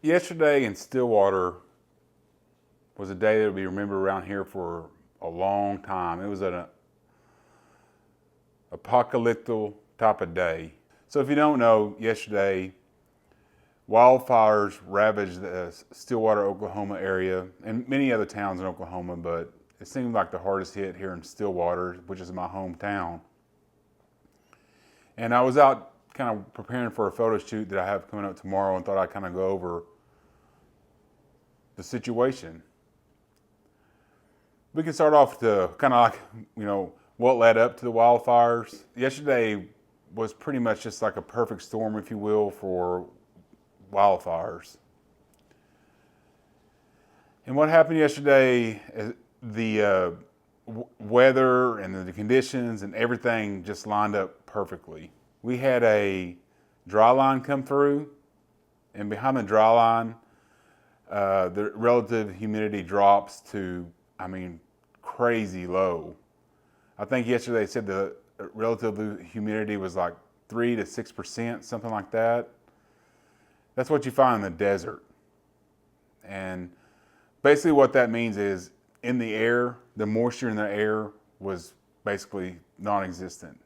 Yesterday in Stillwater was a day that will be remembered around here for a long time. It was an apocalyptic type of day. So if you don't know, yesterday wildfires ravaged the Stillwater, Oklahoma area and many other towns in Oklahoma, but it seemed like the hardest hit here in Stillwater, which is my hometown. And I was out kind of preparing for a photo shoot that I have coming up tomorrow and thought I'd kind of go over the situation. We can start off to kind of like, what led up to the wildfires. Yesterday was pretty much just like a perfect storm, if you will, for wildfires. And what happened yesterday, the weather and the conditions and everything just lined up perfectly. We had a dry line come through, and behind the dry line, the relative humidity drops to, crazy low. I think yesterday they said the relative humidity was like 3 to 6%, something like that. That's what you find in the desert. And basically what that means is in the air, the moisture in the air was basically non-existent.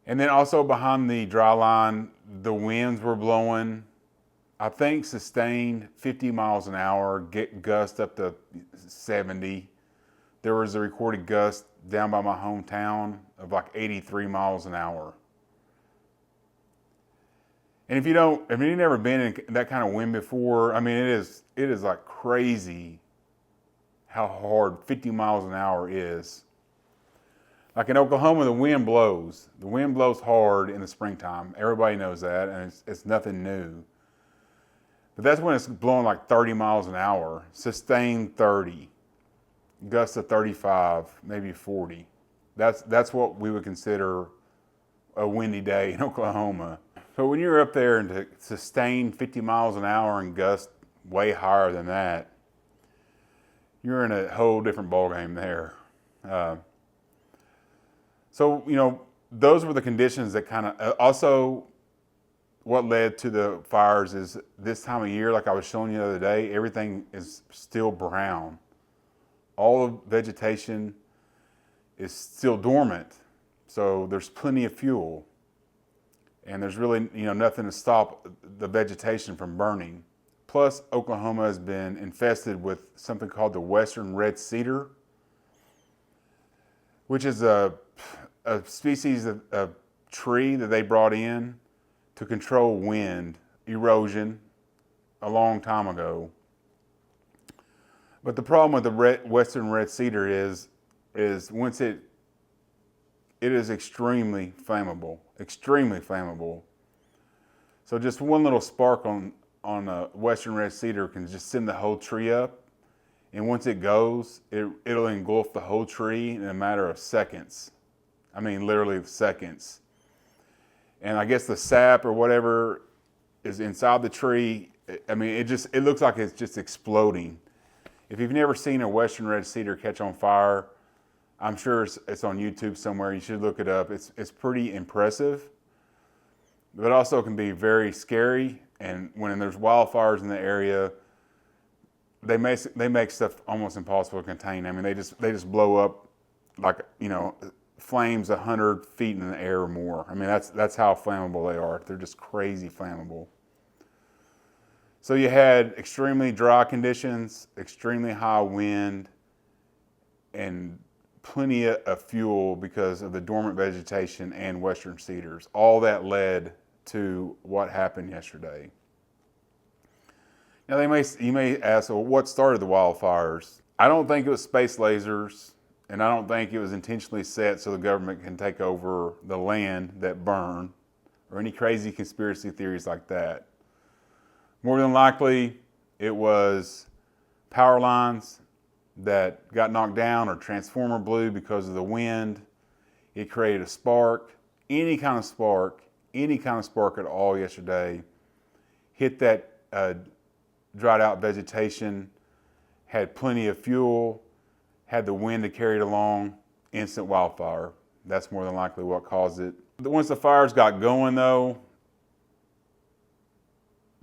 And then also behind the dry line, the winds were blowing, I think sustained 50 miles an hour, get gust up to 70. There was a recorded gust down by my hometown of like 83 miles an hour. And if you've never been in that kind of wind before, it is like crazy how hard 50 miles an hour is. Like in Oklahoma, the wind blows. The wind blows hard in the springtime. Everybody knows that, and it's nothing new. But that's when it's blowing like 30 miles an hour, sustained 30, gusts of 35, maybe 40. That's what we would consider a windy day in Oklahoma. So when you're up there and to sustain 50 miles an hour and gust way higher than that, you're in a whole different ballgame there. So those were the conditions that kind of, also what led to the fires is this time of year, like I was showing you the other day, everything is still brown. All of vegetation is still dormant. So there's plenty of fuel. And there's really, nothing to stop the vegetation from burning. Plus, Oklahoma has been infested with something called the Western red cedar, which is a species of tree that they brought in to control wind erosion a long time ago. But the problem with the Western red cedar is once it is extremely flammable. So just one little spark on a Western red cedar can just send the whole tree up. And once it goes, it'll engulf the whole tree in a matter of seconds. Literally seconds. And I guess the sap or whatever is inside the tree, it looks like it's just exploding. If you've never seen a Western red cedar catch on fire, I'm sure it's on YouTube somewhere. You should look it up. It's pretty impressive, but also can be very scary. And when there's wildfires in the area, they make stuff almost impossible to contain. They just blow up like flames 100 feet in the air or more. That's how flammable they are. They're just crazy flammable. So you had extremely dry conditions, extremely high wind, and plenty of fuel because of the dormant vegetation and Western cedars. All that led to what happened yesterday. Now you may ask, well, what started the wildfires? I don't think it was space lasers, and I don't think it was intentionally set so the government can take over the land that burned, or any crazy conspiracy theories like that. More than likely, it was power lines that got knocked down, or transformer blew because of the wind. It created a spark. Any kind of spark at all yesterday hit that dried out vegetation, had plenty of fuel, had the wind to carry it along, instant wildfire. That's more than likely what caused it. Once the fires got going though,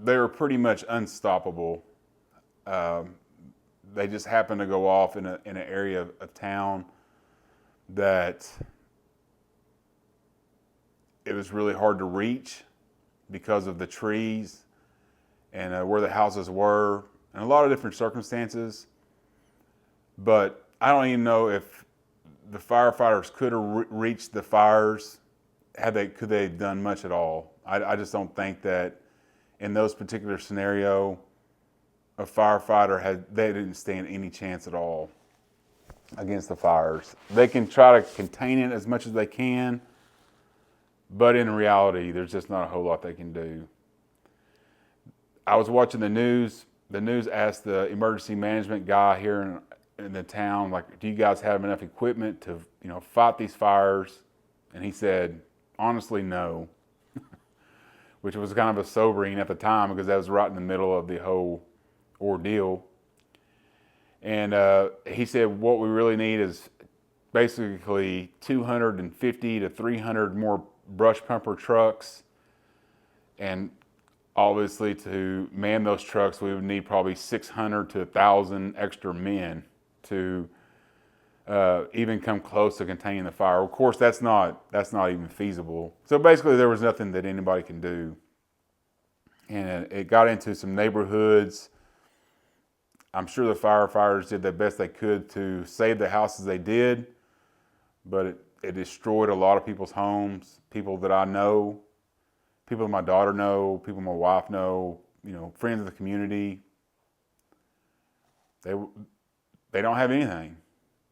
they were pretty much unstoppable. Um, they just happened to go off in an area of town that it was really hard to reach because of the trees and where the houses were, and a lot of different circumstances. But I don't even know if the firefighters could have reached the fires could they have done much at all. I just don't think that in those particular scenario, a firefighter they didn't stand any chance at all against the fires. They can try to contain it as much as they can, but in reality, there's just not a whole lot they can do. I was watching the news. The news asked the emergency management guy here in the town, like, do you guys have enough equipment to, fight these fires? And he said, honestly, no. Which was kind of a sobering at the time because that was right in the middle of the whole ordeal. And he said, what we really need is basically 250 to 300 more brush pumper trucks. And obviously to man those trucks, we would need probably 600 to 1,000 extra men to even come close to containing the fire. Of course, that's not even feasible. So basically, there was nothing that anybody can do, and it got into some neighborhoods. I'm sure the firefighters did the best they could to save the houses they did, but it destroyed a lot of people's homes. People that I know, people my daughter know, people my wife know, friends of the community. They don't have anything.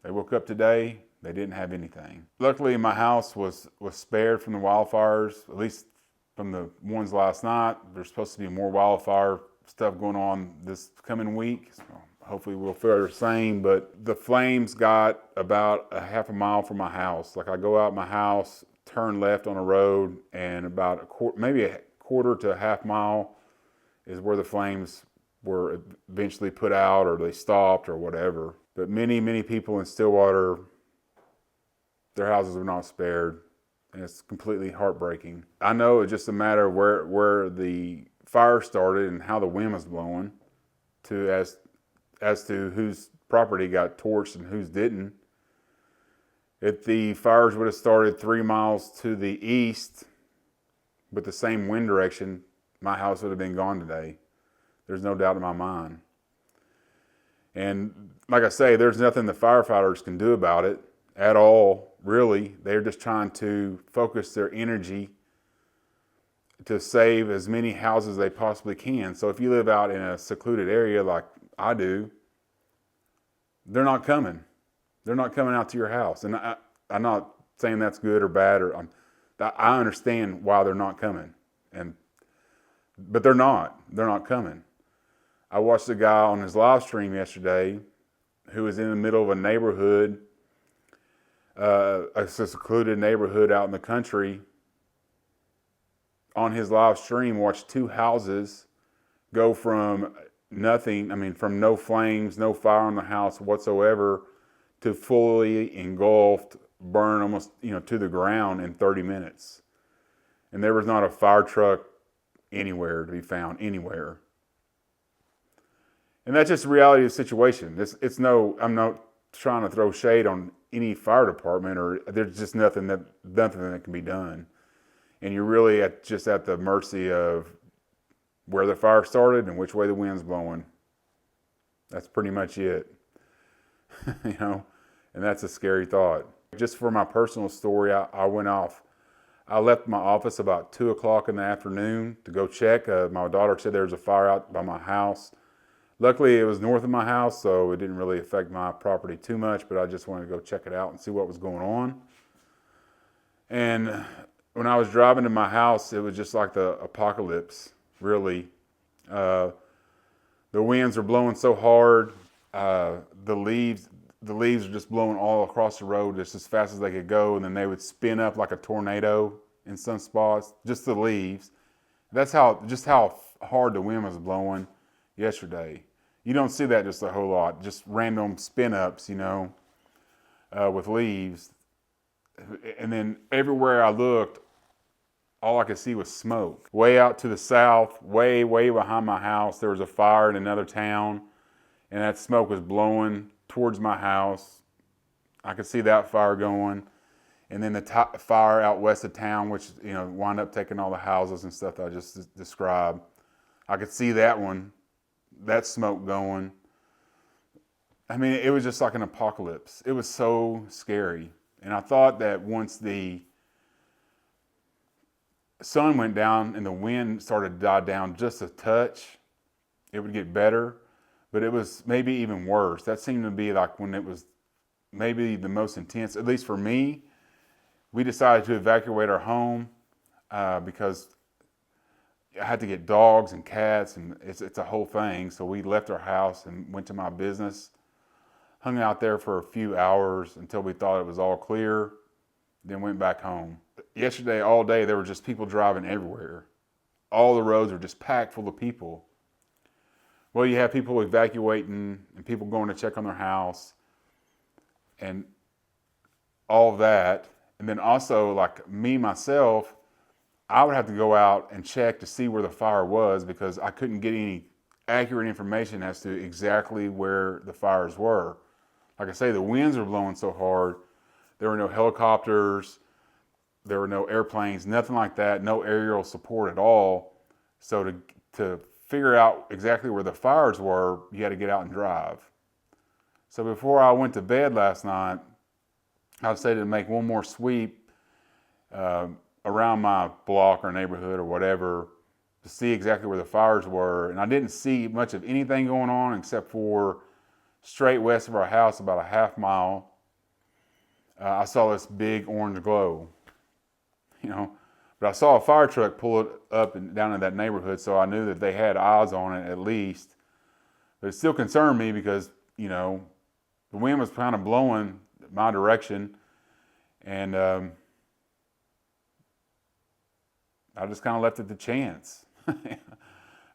They woke up today, they didn't have anything. Luckily, my house was spared from the wildfires, at least from the ones last night. There's supposed to be more wildfire stuff going on this coming week. So hopefully we'll feel the same, but the flames got about a half a mile from my house. Like I go out my house, turn left on a road, and about maybe a quarter to a half mile is where the flames were eventually put out, or they stopped, or whatever. But many, many people in Stillwater, their houses were not spared, and it's completely heartbreaking. I know it's just a matter of where the fire started and how the wind was blowing, as to whose property got torched and whose didn't. If the fires would have started 3 miles to the east with the same wind direction, my house would have been gone today. There's no doubt in my mind. And like I say, there's nothing the firefighters can do about it at all, really. They're just trying to focus their energy to save as many houses as they possibly can. So if you live out in a secluded area like I do, they're not coming. They're not coming out to your house. And I'm not saying that's good or bad. I understand why they're not coming. But they're not. They're not coming. I watched a guy on his live stream yesterday who was in the middle of a neighborhood, a secluded neighborhood out in the country. On his live stream, watched 2 houses go from nothing, from no flames, no fire on the house whatsoever, to fully engulfed, burn almost, to the ground in 30 minutes. And there was not a fire truck anywhere to be found, anywhere. And that's just the reality of the situation. I'm not trying to throw shade on any fire department, or there's just nothing that can be done. And you're really just at the mercy of where the fire started and which way the wind's blowing. That's pretty much it. And that's a scary thought. Just for my personal story, I went off. I left my office about 2 o'clock in the afternoon to go check. My daughter said there was a fire out by my house. Luckily, it was north of my house, so it didn't really affect my property too much, but I just wanted to go check it out and see what was going on. And when I was driving to my house, it was just like the apocalypse, really. The winds were blowing so hard. The leaves were just blowing all across the road just as fast as they could go, and then they would spin up like a tornado in some spots, just the leaves. That's how hard the wind was blowing yesterday. You don't see that just a whole lot, just random spin ups, with leaves. And then everywhere I looked, all I could see was smoke. Way out to the south, way behind my house, there was a fire in another town, and that smoke was blowing towards my house. I could see that fire going. And then the fire out west of town, which, wound up taking all the houses and stuff that I just described. I could see that one, that smoke going. I mean, it was just like an apocalypse. It was so scary. And I thought that once the sun went down and the wind started to die down just a touch, it would get better. But it was maybe even worse. That seemed to be like when it was maybe the most intense, at least for me. We decided to evacuate our home because I had to get dogs and cats, and it's a whole thing. So we left our house and went to my business, hung out there for a few hours until we thought it was all clear, then went back home. Yesterday, all day, there were just people driving everywhere. All the roads were just packed full of people. Well, you have people evacuating and people going to check on their house and all of that. And then also, like me, myself, I would have to go out and check to see where the fire was because I couldn't get any accurate information as to exactly where the fires were. Like I say, the winds were blowing so hard. There were no helicopters. There were no airplanes, nothing like that, no aerial support at all. So to figure out exactly where the fires were, you had to get out and drive. So before I went to bed last night, I decided to make one more sweep around my block or neighborhood or whatever to see exactly where the fires were. And I didn't see much of anything going on except for straight west of our house, about a half mile. I saw this big orange glow, But I saw a fire truck pull it up and down in that neighborhood, so I knew that they had eyes on it at least. But it still concerned me because, the wind was kind of blowing my direction, and I just kind of left it to chance.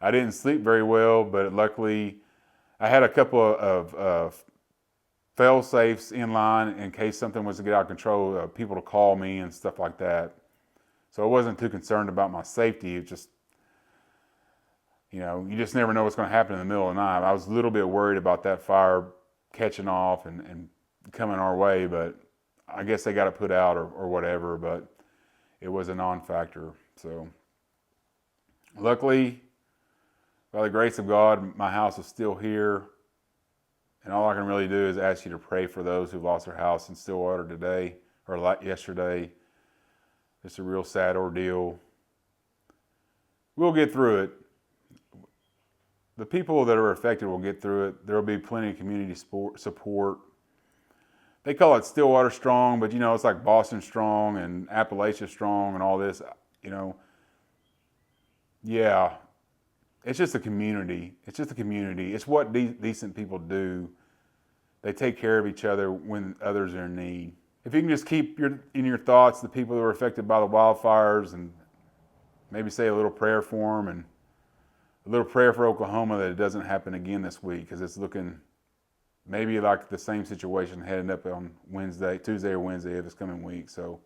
I didn't sleep very well, but luckily I had a couple of fail safes in line in case something was to get out of control, people to call me and stuff like that. So I wasn't too concerned about my safety. It just, you just never know what's going to happen in the middle of the night. I was a little bit worried about that fire catching off and coming our way, but I guess they got it put out or whatever, but it was a non-factor. So luckily, by the grace of God, my house is still here. And all I can really do is ask you to pray for those who lost their house in Stillwater today or yesterday. It's a real sad ordeal. We'll get through it. The people that are affected will get through it. There will be plenty of community support. They call it Stillwater Strong, but it's like Boston Strong and Appalachia Strong and all this. Yeah, it's just a community. It's just a community. It's what decent people do. They take care of each other when others are in need. If you can just keep in your thoughts the people that were affected by the wildfires and maybe say a little prayer for them and a little prayer for Oklahoma that it doesn't happen again this week because it's looking maybe like the same situation heading up on Tuesday or Wednesday of this coming week. So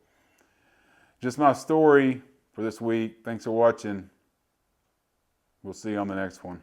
just my story for this week. Thanks for watching. We'll see you on the next one.